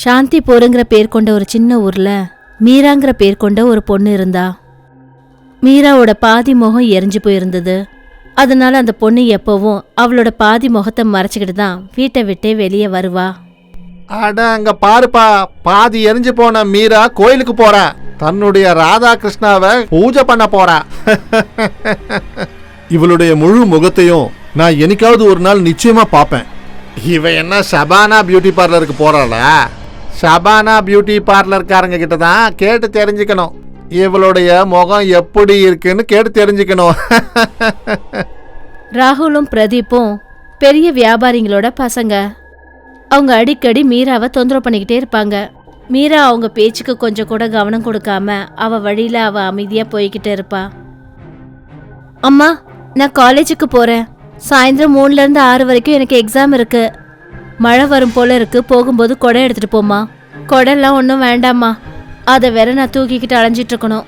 சாந்திபூருங்கிற பேர் கொண்ட ஒரு சின்ன ஊர்ல மீராங்கிற பேர் கொண்ட ஒரு பொண்ணு இருந்தா. மீராவோட பாதி முகம் எரிஞ்சு போயிருந்தது. அதனால அந்த பொண்ணு எப்பவும் அவளோட பாதி முகத்தை மறைச்சிக்கிட்டு தான் வீட்டை விட்டே வெளியே வருவா. அட அங்க பாருப்பா, பாதி எரிஞ்சு போன மீரா கோயிலுக்கு போறா. தன்னுடைய ராதா கிருஷ்ணாவை பூஜை பண்ண போறா. இவளுடைய முழு முகத்தையும் நான் என்னைக்காவது ஒரு நாள் நிச்சயமா பாப்பேன். இவ என்ன ஷபானா பியூட்டி பார்லருக்கு போறாளா? ஷபானா பியூட்டி பார்லர்காரங்க கிட்ட தான் கேட்டு தெரிஞ்சுக்கணும். இவளுடைய முகம் எப்படி இருக்குன்னு கேட்டு தெரிஞ்சுக்கணும். ராகுலும் பிரதீப்பும் பெரிய வியாபாரிங்களோட பசங்க. அவங்க அடிக்கடி மீராவை தொந்தரவு பண்ணிக்கிட்டே இருப்பாங்க. மீரா அவங்க பேச்சுக்கு கொஞ்சம் கூட கவனம் கொடுக்காம அவ வழியில அவ அமைதியா போய்கிட்டே இருப்பா. அம்மா, நான் காலேஜுக்கு போறேன். சாயந்தரம் 3லேருந்து 6 வரைக்கும் எனக்கு எக்ஸாம் இருக்கு. மழை வரும் போல இருக்கு. போகும்போது கொடை எடுத்துட்டு போமா. கொடைலாம் ஒன்றும் வேண்டாம்மா, அதை வேற நான் தூக்கிக்கிட்டு அலைஞ்சிட்டு இருக்கணும்.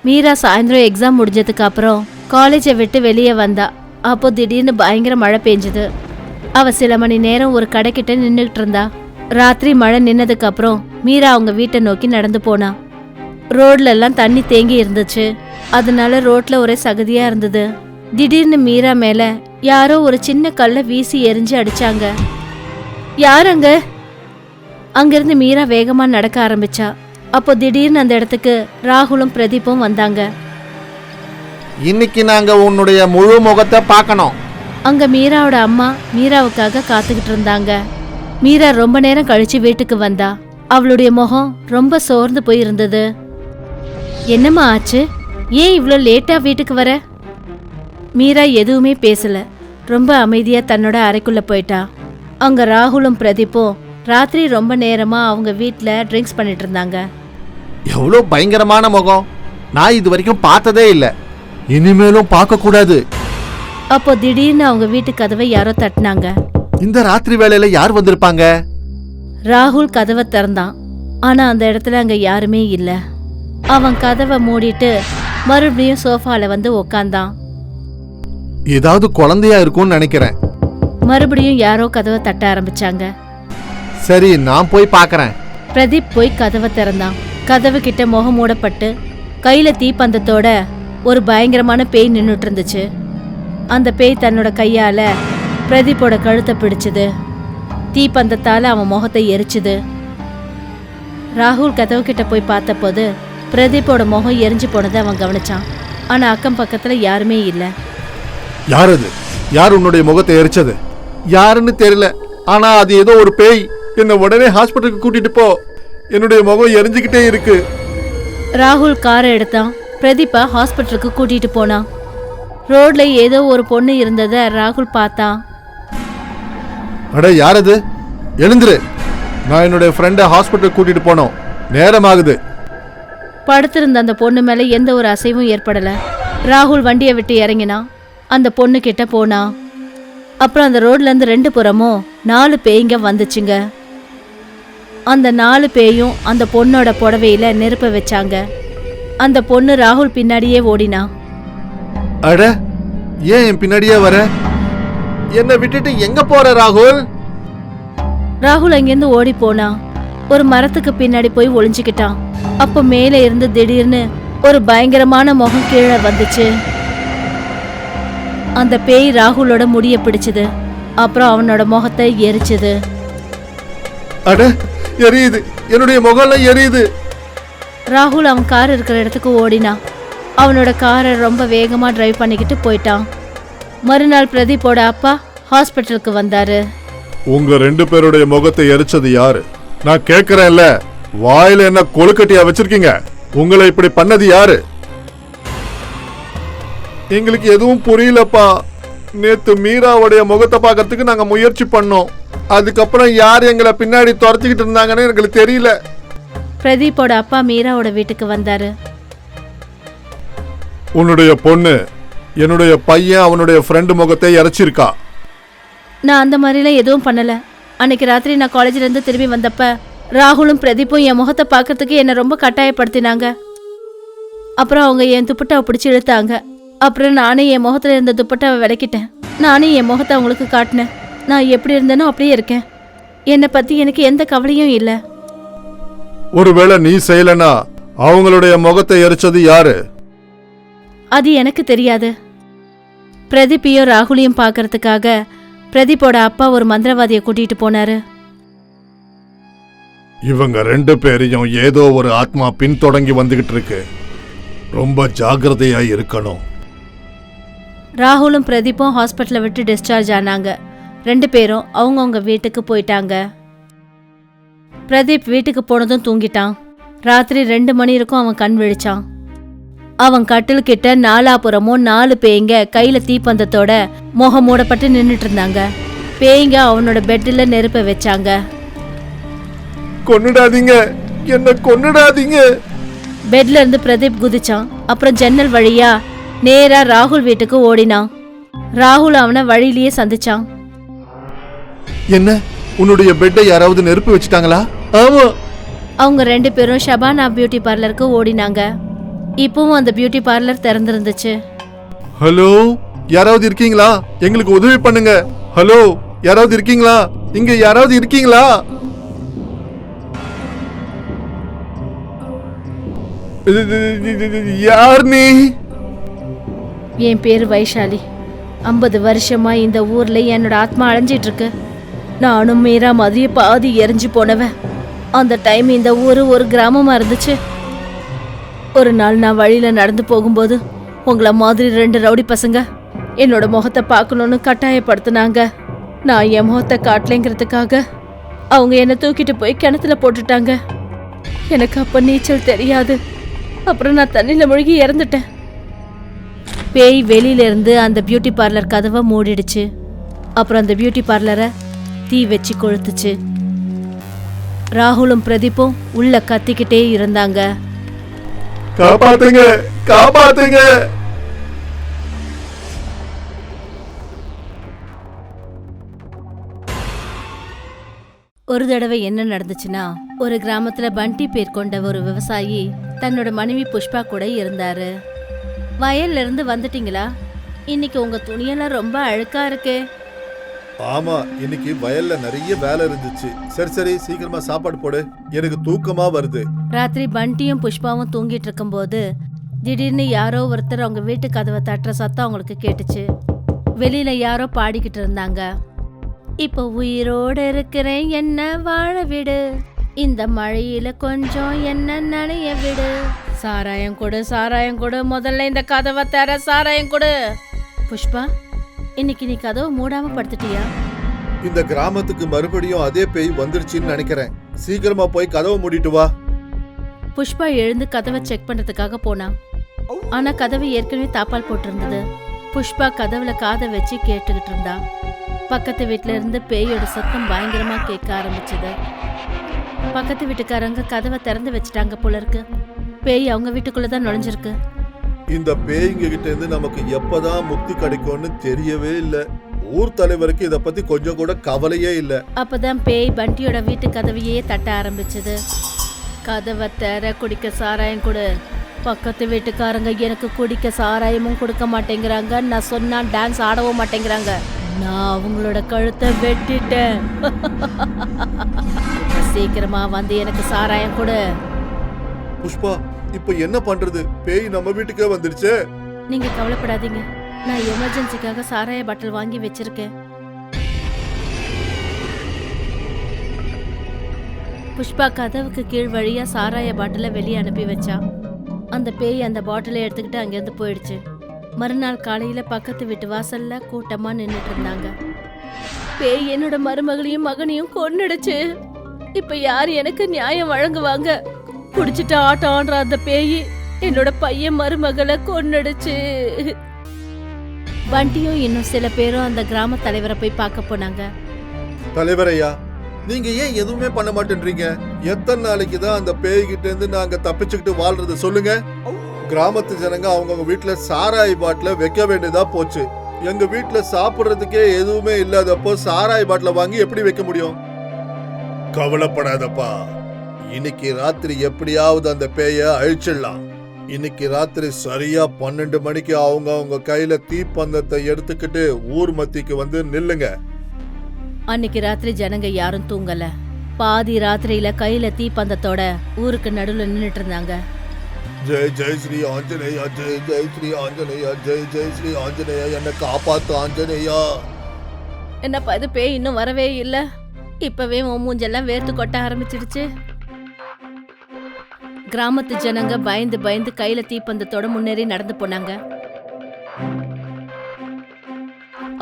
மீரா சாயந்தரம் எக்ஸாம் முடிஞ்சதுக்கு அப்புறம் காலேஜை விட்டு வெளியே வந்தா. அப்போ திடீர்னு பயங்கர மழை பெஞ்சுது. அவ சில மணி நேரம் ஒரு கடைக்கிட்ட நின்றுகிட்டு இருந்தா. ராத்திரி மழை நின்னதுக்கு அப்புறம் மீரா அவங்க வீட்டை நோக்கி நடந்து போனா. ரோட்ல எல்லாம் தண்ணி தேங்கி இருந்துச்சு. அதனால ரோட்ல ஒரே சகதியா இருந்தது. திடீர்னு மீரா மேல யாரோ ஒரு சின்ன கல்லை வீசி எரிஞ்சு அடிச்சாங்க. யாரங்க? அங்கிருந்து மீரா வேகமா நடக்க ஆரம்பிச்சா. அப்போ திடீர்னு அந்த இடத்துக்கு ராகுலும் பிரதீப்பும் வந்தாங்க. இன்னைக்கு நாங்க உன்னுடைய முழு முகத்தை பார்க்கணும். அங்க மீராவோட அம்மா மீராவுக்காக காத்துக்கிட்டு இருந்தாங்க. மீரா ரொம்ப நேரம் கழிச்சு வீட்டுக்கு வந்தா. அவளுடைய முகம் ரொம்ப சோர்ந்து போய் இருந்தது. என்னம்மா ஆச்சு? ஏன் இவ்வளோ லேட்டா வீட்டுக்கு வர? மீரா எதுவுமே பேசல. ரொம்ப அமைதியா தன்னோட அறைக்குள்ள போயிட்டா. அங்க ராகுலும் பிரதீப்பும் ராத்திரி ரொம்ப நேரமா அவங்க வீட்ல ட்ரிங்க்ஸ் பண்ணிட்டு இருந்தாங்க. எவ்வளோ பயங்கரமான முகம், நான் இது வரைக்கும் பார்த்ததே இல்லை, இனிமேலும் பார்க்க கூடாது. அப்போ திடீர்னு அவங்க வீட்டு கதவை யாரோ தட்டினாங்க. இந்த ராத்திரி வேளையில யார் வந்திருப்பாங்க? ராகுல் கதவை திறந்தான். ஆனா அந்த இடத்துல அங்க யாருமே இல்ல. அவன் கதவை மூடிட்டு மறுபடியும் சோஃபால வந்து உக்காந்தான். ஏதாவது குழந்தையா இருக்கும்னு நினைக்கிறேன். மறுபடியும் யாரோ கதவை தட்ட ஆரம்பிச்சாங்க. சரி, நான் போய் பார்க்கறேன். பிரதீப் போய் கதவை திறந்தான். கதவு கிட்ட முகம் மூடப்பட்டு கையில தீப்பந்தத்தோட ஒரு பயங்கரமான பேய் நின்னுட்டு இருந்துச்சு. அந்த பேய் தன்னோட கையால பிரதீப்போட கழுத்தை பிடிச்சது. தீப்பந்தத்தால அவன் முகத்தை எரிச்சுது. ராகுல் கதவு கிட்ட போய் பார்த்த போது பிரதீப்போட முகம் எரிஞ்சு போனதை அவன் கவனிச்சான். ஆனா அக்கம் பக்கத்துல யாருமே இல்ல. யார் அது? யார் உன்னுடைய முகத்தை எரிச்சது? யாருன்னு தெரியல, ஆனா அது ஏதோ ஒரு பேய். என்ன உடனே ஹாஸ்பிட்டலுக்கு கூட்டிட்டு போ, என்னுடைய முகம் எரிஞ்சுக்கிட்டே இருக்கு. ராகுல் காரை எடுத்தான். பிரதீப்பா ஹாஸ்பிட்டலுக்கு கூட்டிட்டு போனான். ரோட்ல ஏதோ ஒரு பொண்ணு இருந்ததை ராகுல் பார்த்தான். அட, யார் அது? எழுந்துரு, நான் என்னுடைய ஃப்ரெண்டை ஹாஸ்பிட்டலுக்கு கூட்டிட்டு போனோம், நேரம் ஆகுது. படுத்திருந்த அந்த பொண்ணு மேல எந்த ஒரு அசைவும் ஏற்படல. ராகுல் வண்டியை விட்டு இறங்கினான். அந்த பொண்ணு கிட்ட போனா. அப்புறம் அந்த ரோட்ல இருந்து 2 புறமும் 4 பேய்ங்க வந்துச்சுங்க. அந்த 4 பேயும் அந்த பொண்ணோட புடவையில நெருப்ப வச்சாங்க. அந்த பொண்ணு ராகுல் பின்னாடியே ஓடினா. அட, ஏன் என் பின்னாடியே வர? என்னை விட்டுட்டு எங்க போற ராகுல்? ராகுல் அங்கிருந்து ஓடி போனா. ஒரு மரத்துக்கு பின்னாடி போய் ஒளிஞ்சுக்கிட்டான். அப்போ மேலே இருந்து திடீர்னு ஒரு பயங்கரமான முகம் கீழே வந்துச்சு. அந்த பேய் ராகுலோட முடிய பிடிச்சது. அப்புறம் அவனோட முகத்தை எரிச்சது. அட, எரியுது, என்னுடைய முகம்லாம் எரியுது. ராகுல் அவன் கார் இருக்கிற இடத்துக்கு ஓடினான். அவனோட காரை ரொம்ப வேகமா டிரைவ் பண்ணிக்கிட்டு போயிட்டான். மறுநாள் பிரதீப்போட அப்பா ஹாஸ்பிட்டலுக்கு வந்தாரு. உங்க 2 பேருடைய முகத்தை எரிச்சது யாரு? நான் கேக்குறேன்ல, வாயில என்ன கொழுக்கட்டியா வச்சிருக்கீங்க? உங்களை இப்படி பண்ணது யாரு? எங்களுக்கு எதுவும் புரியலப்பா. நேத்து மீராவுடைய முகத்தை பார்க்கறதுக்கு நாங்க முயற்சி பண்ணோம். அதுக்கப்புறம் யார் எங்களை பின்னாடி துரத்திக்கிட்டு இருந்தாங்கன்னு எங்களுக்கு தெரியல. பிரதீப்போட அப்பா மீராவோட வீட்டுக்கு வந்தாரு. உன்னுடைய பொண்ணு என்னுடைய பையன் அவனுடைய ஃப்ரெண்டு முகத்தை எரிச்சிருக்கா. நான் அந்த மாதிரிலாம் எதுவும் பண்ணல. அன்னைக்கு ராத்திரி நான் காலேஜ்ல இருந்து திரும்பி வந்தப்ப ராகுலும் பிரதீப்பும் என் முகத்தை பார்க்கறதுக்கு என்னை ரொம்ப கட்டாயப்படுத்தினாங்க. அப்புறம் அவங்க என் துப்பட்டாவை பிடிச்சி இழுத்தாங்க. அப்புறம் நானே என் முகத்துல இருந்த துப்பட்டாவை விளக்கிட்டேன். நானே என் முகத்தை அவங்களுக்கு காட்டினேன். நான் எப்படி இருந்தேனோ அப்படியே இருக்கேன். என்னை பத்தி எனக்கு எந்த கவலையும் இல்ல. ஒருவேளை நீ செய்யலனா அவங்களுடைய முகத்தை எரிச்சது யாரு? அது எனக்கு தெரியாது. பிரதீப்பையும் ராகுலையும் பார்க்கறதுக்காக பிரதீப்போட அப்பா ஒரு மந்திரவாதியை கூட்டிட்டு போனாரு. இவங்க 2 பேரையும் ஏதோ ஒரு ஆத்மா பின்தொடங்கி வந்துகிட்டு இருக்கு. ரொம்ப ஜாக்கிரதையா இருக்கணும். ராகுலும் பிரதீப்பும் ஹாஸ்பிட்டலை விட்டு டிஸ்சார்ஜ் ஆனாங்க. 2 பேரும் அவங்கவுங்க வீட்டுக்கு போயிட்டாங்க. பிரதீப் வீட்டுக்கு போனதும் தூங்கிட்டான். ராத்திரி 2 மணி இருக்கும் அவன் கண் விழிச்சான். அவன் கட்டில் கிட்ட நாலாபுறமும் 4 பேய்ங்க கையில தீப்பந்தத்தோட முகம் மூடப்பட்டு நின்னுட்டு இருந்தாங்க. பேய்ங்க அவனோட பெட்டில் நெருப்ப வச்சாங்க. கொன்னுடாதீங்க, என்ன கொன்னுடாதீங்க. பெட்ல இருந்து பிரதீப் குதிச்சான். அப்புறம் ஜன்னல் வழியா நேரா ராகுல் வீட்டுக்கு ஓடினான். ராகுல் அவனை வழியிலேயே சந்திச்சான். என்ன, உன்னுடைய பெட்டை யாராவது நெருப்பு வச்சுட்டாங்களா? ஆமா. அவங்க 2 பேரும் ஷபானா பியூட்டி பார்லருக்கு ஓடினாங்க. இப்பவும் அந்த பியூட்டி பார்லர் திறந்திருந்துச்சு. ஹலோ, யாராவது இருக்கீங்களா? எங்களுக்கு உதவி பண்ணுங்க. ஹலோ, யாராவது இருக்கீங்களா? இங்க யாராவது இருக்கீங்களா? யார் நீ? என் பேரு வைஷாலி. 50 வருஷமா இந்த ஊர்ல என்னோட ஆத்மா அலைஞ்சிட்டு இருக்கு. நானும் மீரா மாதிரி பாதி எரிஞ்சு போனவன். அந்த டைம் இந்த ஊரு ஒரு கிராமமா இருந்துச்சு. ஒரு நாள் நான் வழியில நடந்து போகும்போது உங்களை மாதிரி 2 ரவுடி பசங்க என்னோட முகத்தை பார்க்கணும்னு கட்டாயப்படுத்தினாங்க. நான் என் முகத்தை காட்டலைங்கிறதுக்காக அவங்க என்னை தூக்கிட்டு போய் கிணத்துல போட்டுட்டாங்க. எனக்கு அப்ப நீச்சல் தெரியாது. அப்புறம் நான் தண்ணியில முழுகி இறந்துட்டேன். பேய் வெளியில இருந்து அந்த பியூட்டி பார்லர் கதவை மூடிடுச்சு. அப்புறம் அந்த பியூட்டி பார்லரை தீ வச்சு கொளுத்துச்சு. ராகுலும் பிரதீப்பும் உள்ள கத்திக்கிட்டே இருந்தாங்க. காப்பாத்துங்க, காப்பாத்துங்க. ஒரு தடவை என்ன நடந்துச்சுன்னா, ஒரு கிராமத்துல பண்டி பேர் கொண்ட ஒரு விவசாயி தன்னோட மனைவி புஷ்பா கூட இருந்தாரு. வயல்ல இருந்து வந்துட்டீங்களா? இன்னைக்கு உங்க துணியெல்லாம் ரொம்ப அழுக்கா இருக்கே. ஆமா, இன்னைக்கு வயல்ல நிறைய வேலை இருந்துச்சு. சரி சரி, சீக்கிரமா சாப்பாடு போடு, எனக்கு தூக்கமா வருது. ராத்திரி பண்டியும் புஷ்பாவும் தூங்கிட்டு இருக்கும்போது திடீர்னு யாரோ ஒருத்தர் அவங்க வீட்டு கதவை தட்டுற சத்தம் அவங்களுக்கு கேட்டுச்சு. வெளியில யாரோ பாடிக்கிட்டு இருந்தாங்க. இப்போ உயிரோடு இருக்கிறேன், என்ன வாழ விடு, இந்த மழையில கொஞ்சம் என்ன நனைய விடு, சாராயம் கொடு சாராயம் கொடு, முதல்ல இந்த கதவை தர சாராயம் கொடு. புஷ்பா, இன்னைக்கு நீ கதவை மூடாம படுத்துட்டியா? இந்த கிராமத்துக்கு மறுபடியும் அதே பேய் வந்துருச்சுன்னு நினைக்கிறேன். சீக்கிரமா போய் கதவை மூடிட்டு வா. புஷ்பா எழுந்து கதவை செக் பண்றதுக்காக போனா. ஆனா கதவை ஏற்கனவே தாப்பால் போட்டிருந்தது. புஷ்பா கதவுல காதை வச்சு கேட்டுக்கிட்டு இருந்தா. பக்கத்து வீட்டுல இருந்து பேயோட சத்தம் பயங்கரமா கேட்க ஆரம்பிச்சது. பக்கத்து வீட்டுக்காரங்க கதவை திறந்து வச்சுட்டாங்க போல இருக்கு. பேய் அவங்க வீட்டுக்குள்ளதான் நுழைஞ்சிருக்கு. இந்த பேய்ங்க கிட்ட இருந்து நமக்கு எப்பதான் முக்தி கிடைக்கும்னு தெரியவே இல்ல. ஊர் தலைவருக்கு இத பத்தி கொஞ்சம் கூட கவலையே இல்ல. அப்பதான் பேய் பண்டியோட வீட்டு கதவையே தட்ட ஆரம்பிச்சது. கதவை தர, குடிக்க சாராயம் கொடு. பக்கத்து வீட்டுக்காரங்க எனக்கு குடிக்க சாராயமும் கொடுக்க மாட்டேங்கிறாங்க, நான் சொன்னா டான்ஸ் ஆடவும் மாட்டேங்கிறாங்க. நான் அவங்களோட கழுத்தை வெட்டிட்டேன். சீக்கிரமா வந்து எனக்கு சாராயம் கொடு. புஷ்பா, இப்ப என்ன பண்றது? பேய் நம்ம வீட்டுக்கே வந்துருச்சு. நீங்க கவலைப்படாதீங்க, நான் எமர்ஜென்சிக்காக சாராய பாட்டில் வாங்கி வச்சிருக்கேன். புஷ்பா கதவுக்கு கீழ் வழியா சாராய பாட்டில வெளியே அனுப்பி வச்சா. அந்த பேய் அந்த பாட்டிலை எடுத்துக்கிட்டு அங்கிருந்து போயிடுச்சு. மறுநாள் காலையில பக்கத்து வீட்டு வாசல்ல கூட்டமா நின்னுட்டு இருந்தாங்க. பேய் என்னோட மருமகளையும் மகனையும் கொன்னுடுச்சு. இப்ப யார் எனக்கு நியாயம் வழங்குவாங்க? குடிச்சிட்டு ஆட்டம் ஆடுற அந்த பேய் என்னோட பையன் மருமகளை கொன்னுடுச்சு. பண்டியும் இன்னும் சில பேரும் அந்த கிராம தலைவரை போய் பார்க்க போனாங்க. தலைவரையா, நீங்க ஏன் எதுவுமே பண்ண மாட்டேன்றீங்க? எத்தனை நாளைக்கு தான் அந்த பேய்கிட்ட இருந்து நாங்க தப்பிச்சுக்கிட்டு வாழ்றது சொல்லுங்க. கிராமத்து ஜனங்க அவங்கவுங்க வீட்டுல சாராய் பாட்டில வைக்க வேண்டியதா போச்சு. எங்க வீட்டுல சாப்பிடுறதுக்கே எதுவுமே இல்லாதப்போ சாராய் பாட்டில வாங்கி எப்படி வைக்க முடியும்? கவலைப்படாதப்பா, இன்னைக்கு ராத்திரி எப்படியாவது அந்த பேய அழிச்சிடலாம். இன்னைக்கு ராத்திரி சரியா 12 மணிக்கு அவங்க கையில தீப்பந்தத்தை எடுத்துக்கிட்டு ஊர் மத்திக்கு வந்து நில்லுங்க. அன்னைக்கு ராத்திரி ஜனங்க யாரும் தூங்கல. பாதி ராத்திரியில கையில தீப்பந்தத்தோட ஊருக்கு நடுவுல நின்னுட்டு இருந்தாங்க. ஜெய் ஜெய் ஸ்ரீ ஆஞ்சநேயா, ஜெய் ஜெய் ஸ்ரீ ஆஞ்சநேயா, ஜெய் ஜெய் ஸ்ரீ ஆஞ்சநேயா, என்ன காப்பாத்து ஆஞ்சநேயா. என்னப்பா இது, பேய் இன்னும் வரவே இல்ல? இப்பவே உன் மூஞ்செல்லாம் வேர்த்து கொட்ட ஆரம்பிச்சிடுச்சு. கிராமத்து ஜனங்க பயந்து பயந்து கையில தீப்பந்தத்தோட முன்னேறி நடந்து போனாங்க.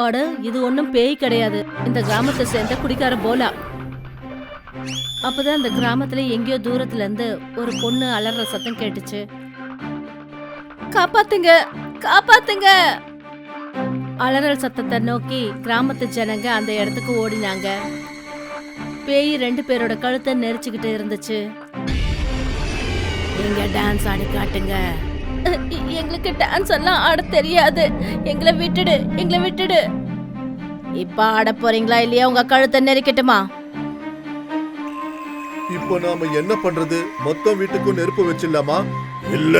அட, இது ஒண்ணும் பேய் கிடையாது, இந்த கிராமத்தை சேர்ந்த குடிக்கார போலா. அப்பதான் அந்த கிராமத்துல எங்கேயோ தூரத்துல இருந்து ஒரு பொண்ணு அலற சத்தம் கேட்டுச்சு. காப்பாத்துங்க, காப்பாத்துங்க! அலறல் சத்தத்தை நோக்கி கிராமத்து ஜனங்க அந்த இடத்துக்கு ஓடினாங்க. பேய் 2 பேரோட கழுத்தை நெரிச்சுக்கிட்டு இருந்துச்சு. நீங்க டான்ஸ் ஆடி காட்டுங்க. எங்களுக்கு டான்ஸ் எல்லாம் ஆட தெரியாது, எங்களை விட்டுடு, எங்களை விட்டுடு. இப்ப ஆட போறீங்களா இல்லையா? உங்க கழுத்தை நெரிக்கட்டுமா? இப்போ நாம என்ன பண்றது? மொத்தம் வீட்டுக்கும் நெருப்பு வச்சிடலாமா? இல்ல,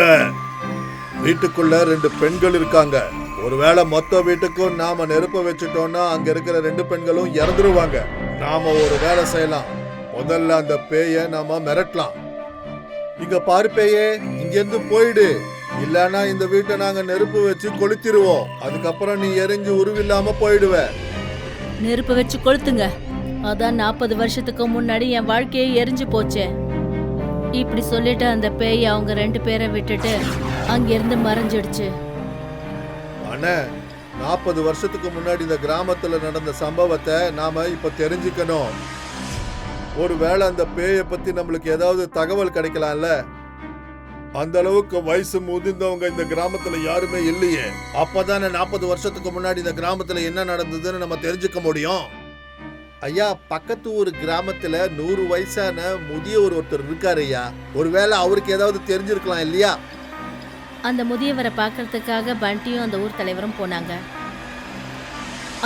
வீட்டுக்குள்ள 2 பெண்கள் இருக்காங்க. ஒருவேளை மொத்த வீட்டுக்கும் நாம நெருப்பு வச்சுட்டோம்னா அங்க இருக்கிற 2 பெண்களும் இறந்துருவாங்க. நாம ஒரு வேலை செய்யலாம். முதல்ல அந்த பேய நாம மிரட்டலாம். இங்க பாரு பேயே, இங்க இருந்து போயிடு, இல்லனா இந்த வீட்டை நாங்க நெருப்பு வச்சு கொளுத்திடுவோம். அதுக்கப்புறம் நீ எரிஞ்சு உருவில்லாம போயிடுவ. நெருப்பு வச்சு கொளுத்துங்க. அதான் 40 வருஷத்துக்கு முன்னாடி என் வாழ்க்கையே எரிஞ்சு போச்சே. இப்படி சொல்லிட்டு அந்த பேய் அவங்க 2 பேரை விட்டுட்டு அங்கிருந்து மறைஞ்சிடுச்சு. அண்ணே, 40 வருஷத்துக்கு முன்னாடி இந்த கிராமத்துல நடந்த சம்பவத்தை நாம இப்ப தெரிஞ்சுக்கணும். ஒருவேளை அந்த பேயை பத்தி நம்மளுக்கு ஏதாவது தகவல் கிடைக்கலாம்ல? அந்த அளவுக்கு வயசு முதிர்ந்தவங்க இந்த கிராமத்துல யாருமே இல்லையே. அப்பதானே 40 வருஷத்துக்கு முன்னாடி இந்த கிராமத்துல என்ன நடந்ததுன்னு நம்ம தெரிஞ்சுக்க முடியும். ஐயா, பக்கத்து ஒரு கிராமத்துல 100 வயசான முதியவர் ஒருத்தர் இருக்காரு ஐயா. ஒருவேளை அவருக்கு ஏதாவது தெரிஞ்சிருக்கலாம் இல்லையா? அந்த முதியவரை பார்க்கறதுக்காக பண்டியும் அந்த ஊர் தலைவரும் போனாங்க.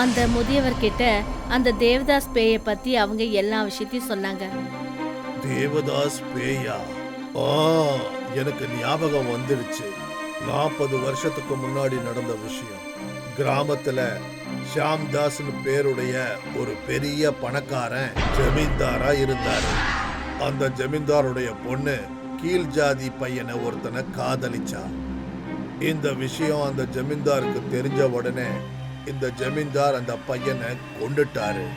அந்த முதியவர்கிட்ட அந்த தேவதாஸ் பேயை பத்தி அவங்க எல்லா விஷயத்தையும் சொன்னாங்க. தேவதாஸ் பேயா? எனக்கு ஞாபகம் வந்துடுச்சு. 40 வருஷத்துக்கு முன்னாடி நடந்த விஷயம். கிராமத்துல ஷாம்தாஸ்னு பேருடைய ஒரு பெரிய பணக்காரன் ஜமீன்தாரா இருந்தாரு. அந்த ஜமீன்தாருடைய பொண்ணு கீழ் ஜாதி பையனை ஒருத்தனை காதலிச்சா. இந்த விஷயம் அந்த ஜமீன்தாருக்கு தெரிஞ்ச உடனே இந்த ஜமீன்தார் அந்த பையனை கொண்டுட்டாரு.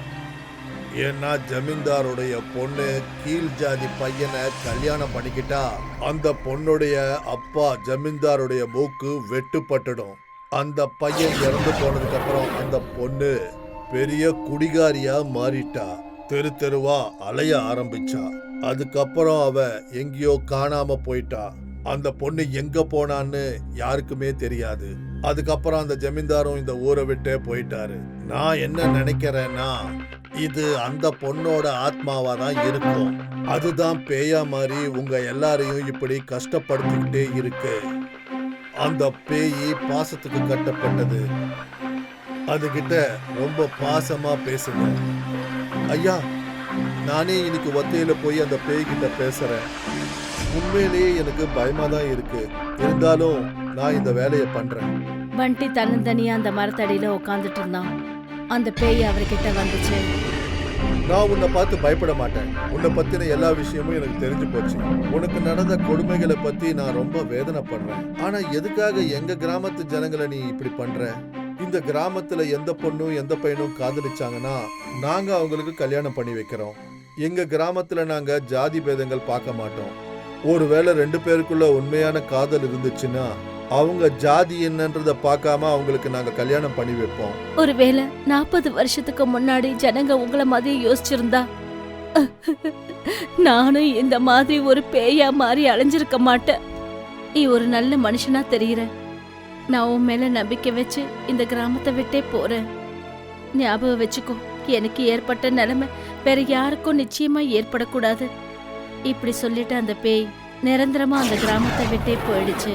ஏன்னா ஜமீன்தாருடைய பொண்ணு கீழ் ஜாதி பையனை கல்யாணம் பண்ணிக்கிட்டா அந்த பொண்ணுடைய அப்பா ஜமீன்தாருடைய மூக்கு வெட்டுப்பட்டுடும். அந்த பையன் இறந்து போனதுக்கு அப்புறம் அந்த பொண்ணு பெரிய குடிகாரியா மாறிட்டா. தெரு தெருவா அலைய ஆரம்பிச்சா. அதுக்கப்புறம் அவ எங்கேயோ காணாம போயிட்டா. அந்த பொண்ணு எங்க போனான்னு யாருக்குமே தெரியாது. அதுக்கப்புறம் அந்த ஜமீன்தாரும் இந்த ஊரை விட்டே போயிட்டாரு. நான் என்ன நினைக்கிறேன்னா, இது அந்த பொண்ணோட ஆத்மாவா தான் இருக்கும். அதுதான் பேயா மாதிரி உங்க எல்லாரையும் இப்படி கஷ்டப்படுத்திக்கிட்டே இருக்கு. அந்த பேயி பாசத்துக்கு கட்டப்பட்டது. அதுகிட்ட ரொம்ப பாசமா பேசுங்க. ஐயா, நானே இன்னைக்கு ஒத்தையில போய் அந்த பேய்கிட்ட பேசுறேன். உண்மையிலேயே எனக்கு பயமா தான் இருக்கு. இருந்தாலும் நான் இந்த வேலையை பண்றேன். பண்டி தன்னந்தனியா அந்த மரத்தடியில உட்காந்துட்டு இருந்தான். அந்த பேய் அவர்கிட்ட வந்துச்சு. நான் உன்னை பார்த்து பயப்பட மாட்டேன். உன்னை பத்தின எல்லா விஷயமும் எனக்கு தெரிஞ்சு போச்சு. உனக்கு நடந்த கொடுமைகளை பத்தி நான் ரொம்ப வேதனைப்படுறேன். ஆனா எதுக்காக எங்க கிராமத்து ஜனங்களை நீ இப்படி பண்ற? இந்த கிராமத்துல எந்த பொண்ணும் எந்த பையனும் காதலிச்சாங்கன்னா நாங்க அவங்களுக்கு கல்யாணம் பண்ணி வைக்கிறோம். எங்க கிராமத்துல நாங்க ஜாதி பேதங்கள் பார்க்க மாட்டோம். ஒருவேளை 2 பேருக்குள்ள உண்மையான காதல் இருந்துச்சுன்னா அவங்க ஜாதி என்னன்றத பார்க்காம அவங்களுக்கு நாங்க கல்யாணம் பண்ணி வைப்போம். ஒருவேளை 40 வருஷத்துக்கு முன்னாடி ஜனங்க உங்களை மாதிரி யோசிச்சிருந்தா நானும் இந்த மாதிரி ஒரு பேயா மாறி அலைஞ்சிருக்க மாட்டேன். நீ ஒரு நல்ல மனுஷனா தெரியுற. நான் உன் மேல நம்பிக்கை வச்சு இந்த கிராமத்தை விட்டே போறேன். ஞாபகம் வச்சுக்கோ, எனக்கு ஏற்பட்ட நிலைமை வேற யாருக்கும் நிச்சயமா ஏற்படக்கூடாது. இப்படி சொல்லிட்டு அந்த பேய் நிரந்தரமா அந்த கிராமத்தை விட்டே போயிடுச்சு.